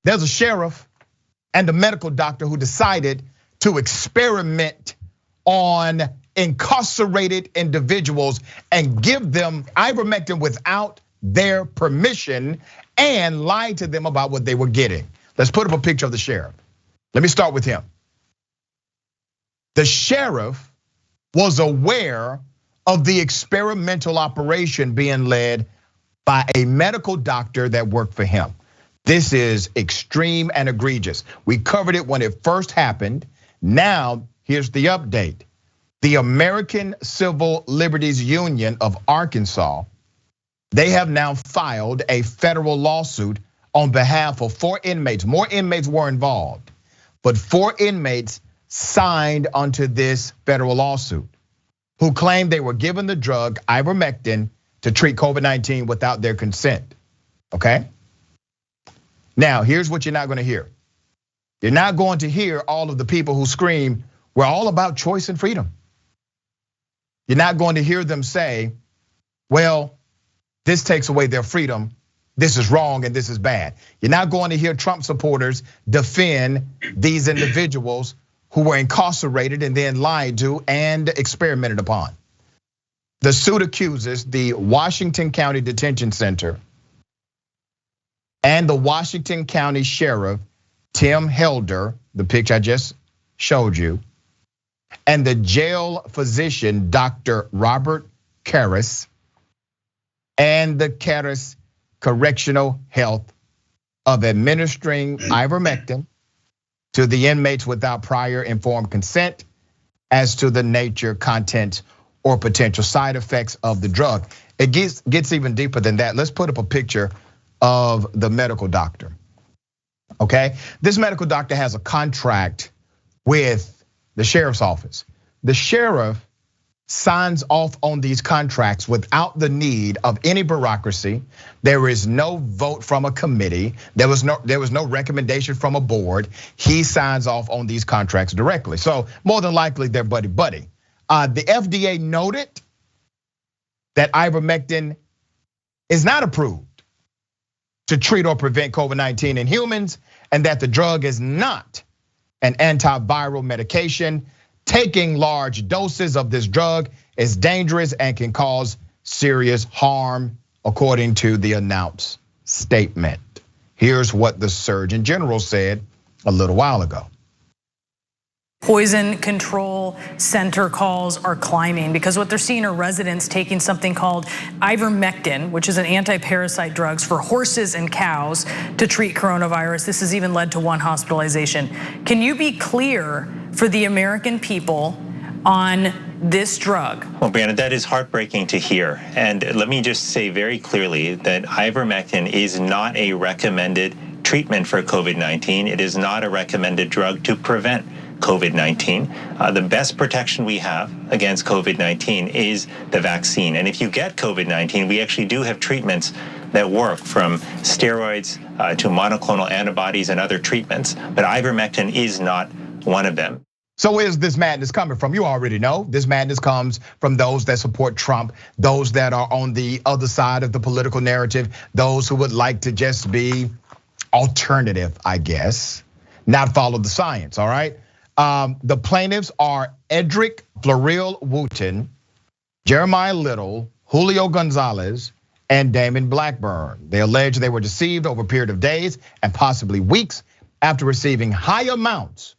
There's a sheriff and a medical doctor who decided to experiment on incarcerated individuals and give them ivermectin without their permission and lied to them about what they were getting. Let's put up a picture of the sheriff. Let me start with him. The sheriff was aware of the experimental operation being led by a medical doctor that worked for him. This is extreme and egregious. We covered it when it first happened. Now, here's the update. The American Civil Liberties Union of Arkansas, they have now filed a federal lawsuit on behalf of 4 inmates. More inmates were involved, but 4 inmates signed onto this federal lawsuit who claimed they were given the drug ivermectin to treat COVID-19 without their consent, okay? Now, here's what you're not gonna hear. You're not going to hear all of the people who scream, we're all about choice and freedom. You're not going to hear them say, well, this takes away their freedom, this is wrong and this is bad. You're not going to hear Trump supporters defend these individuals who were incarcerated and then lied to and experimented upon. The suit accuses the Washington County Detention Center and the Washington County Sheriff, Tim Helder, the picture I just showed you, and the jail physician, Dr. Robert Karras, and the Karras Correctional Health of administering ivermectin to the inmates without prior informed consent as to the nature, content, or potential side effects of the drug. It gets even deeper than that. Let's put up a picture of the medical doctor, okay? This medical doctor has a contract with the sheriff's office. The sheriff signs off on these contracts without the need of any bureaucracy. There is no vote from a committee. There was no recommendation from a board. He signs off on these contracts directly. So more than likely they're buddy-buddy. The FDA noted that ivermectin is not approved to treat or prevent COVID-19 in humans, and that the drug is not an antiviral medication. Taking large doses of this drug is dangerous and can cause serious harm, according to the announced statement. Here's what the Surgeon General said a little while ago. Poison control center calls are climbing because what they're seeing are residents taking something called ivermectin, which is an anti-parasite drugs for horses and cows to treat coronavirus. This has even led to 1 hospitalization. Can you be clear for the American people on this drug? Well, Brianna, that is heartbreaking to hear. And let me just say very clearly that ivermectin is not a recommended treatment for COVID-19. It is not a recommended drug to prevent COVID-19. The best protection we have against COVID-19 is the vaccine. And if you get COVID-19, we actually do have treatments that work, from steroids to monoclonal antibodies and other treatments. But ivermectin is not one of them. So where's this madness coming from? You already know this madness comes from those that support Trump, those that are on the other side of the political narrative, those who would like to just be alternative, I guess, not follow the science, all right? The plaintiffs are Edric Floril Wooten, Jeremiah Little, Julio Gonzalez, and Damon Blackburn. They allege they were deceived over a period of days and possibly weeks after receiving high amounts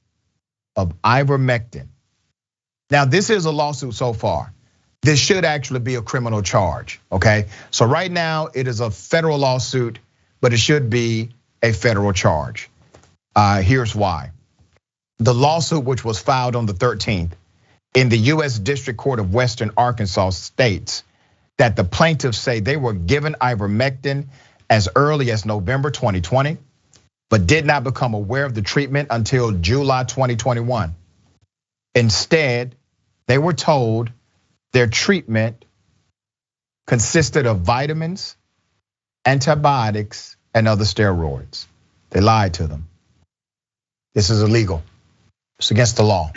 of ivermectin. Now, this is a lawsuit so far. This should actually be a criminal charge, okay? So right now it is a federal lawsuit, but it should be a federal charge. Here's why. The lawsuit, which was filed on the 13th in the US District Court of Western Arkansas, states that the plaintiffs say they were given ivermectin as early as November 2020, but did not become aware of the treatment until July 2021. Instead, they were told their treatment consisted of vitamins, antibiotics, and other steroids. They lied to them. This is illegal. It's against the law.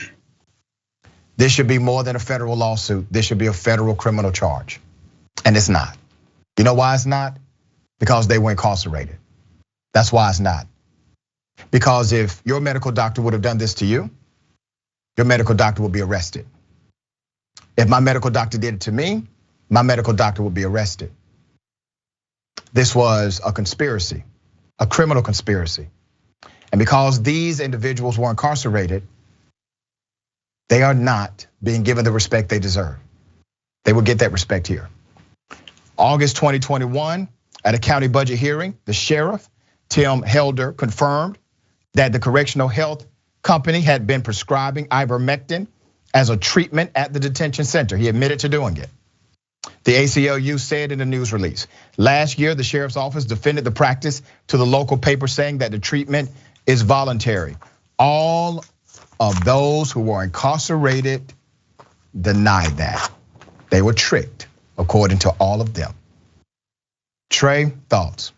This should be more than a federal lawsuit. This should be a federal criminal charge. And it's not. You know why it's not? Because they were incarcerated. That's why it's not. Because if your medical doctor would have done this to you, your medical doctor would be arrested. If my medical doctor did it to me, my medical doctor would be arrested. This was a conspiracy, a criminal conspiracy. And because these individuals were incarcerated, they are not being given the respect they deserve. They will get that respect here. August 2021, at a county budget hearing, the sheriff, Tim Helder, confirmed that the correctional health company had been prescribing ivermectin as a treatment at the detention center. He admitted to doing it. The ACLU said in a news release, last year the sheriff's office defended the practice to the local paper, saying that the treatment is voluntary. All of those who were incarcerated denied that. They were tricked, according to all of them. Trae, thoughts?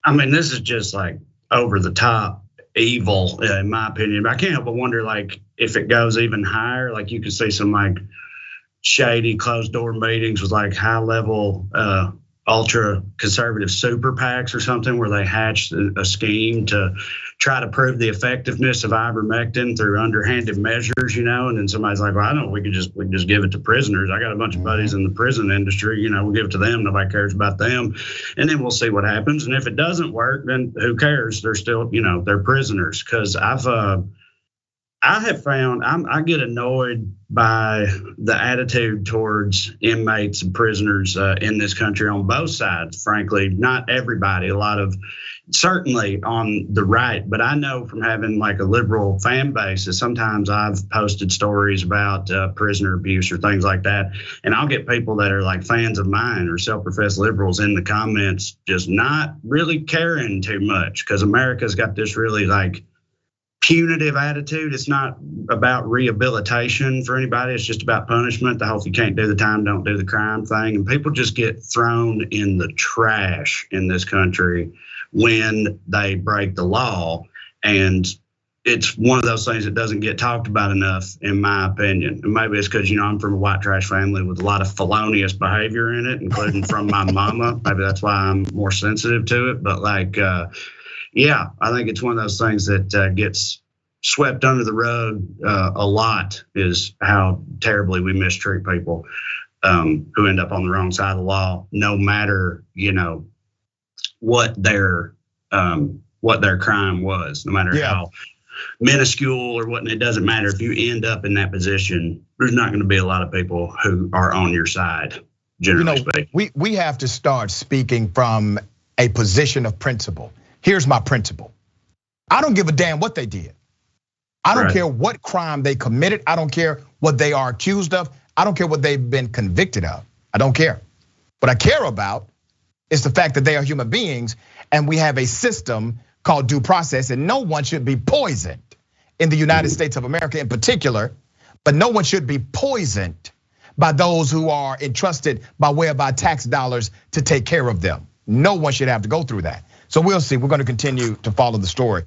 I mean, this is just like over the top evil, in my opinion. But I can't help but wonder, like, if it goes even higher, like you could see some like shady closed door meetings with like high level ultra conservative super PACs or something, where they hatched a scheme to try to prove the effectiveness of ivermectin through underhanded measures, and then somebody's like, well, I don't know, we can just give it to prisoners. I got a bunch of buddies in the prison industry, we'll give it to them. Nobody cares about them. And then we'll see what happens. And if it doesn't work, then who cares? They're still, they're prisoners. Cause I have found I get annoyed by the attitude towards inmates and prisoners in this country on both sides. Frankly, not everybody, a lot of certainly on the right, but I know from having like a liberal fan base that sometimes I've posted stories about prisoner abuse or things like that, and I'll get people that are like fans of mine or self-professed liberals in the comments just not really caring too much, because America's got this really like punitive attitude. It's not about rehabilitation for anybody. It's just about punishment. The whole if you can't do the time, don't do the crime thing. And people just get thrown in the trash in this country when they break the law. And it's one of those things that doesn't get talked about enough, in my opinion. And maybe it's because, I'm from a white trash family with a lot of felonious behavior in it, including from my mama. Maybe that's why I'm more sensitive to it. But like, yeah, I think it's one of those things that gets swept under the rug a lot, is how terribly we mistreat people who end up on the wrong side of the law, no matter, what their crime was, no matter how minuscule or what. It doesn't matter. If you end up in that position, there's not going to be a lot of people who are on your side, generally speaking. We have to start speaking from a position of principle. Here's my principle. I don't give a damn what they did. I don't care what crime they committed. I don't care what they are accused of. I don't care what they've been convicted of. I don't care. What I care about is the fact that they are human beings, and we have a system called due process, and no one should be poisoned in the United States of America in particular, but no one should be poisoned by those who are entrusted by way of our tax dollars to take care of them. No one should have to go through that. So we'll see. We're going to continue to follow the story.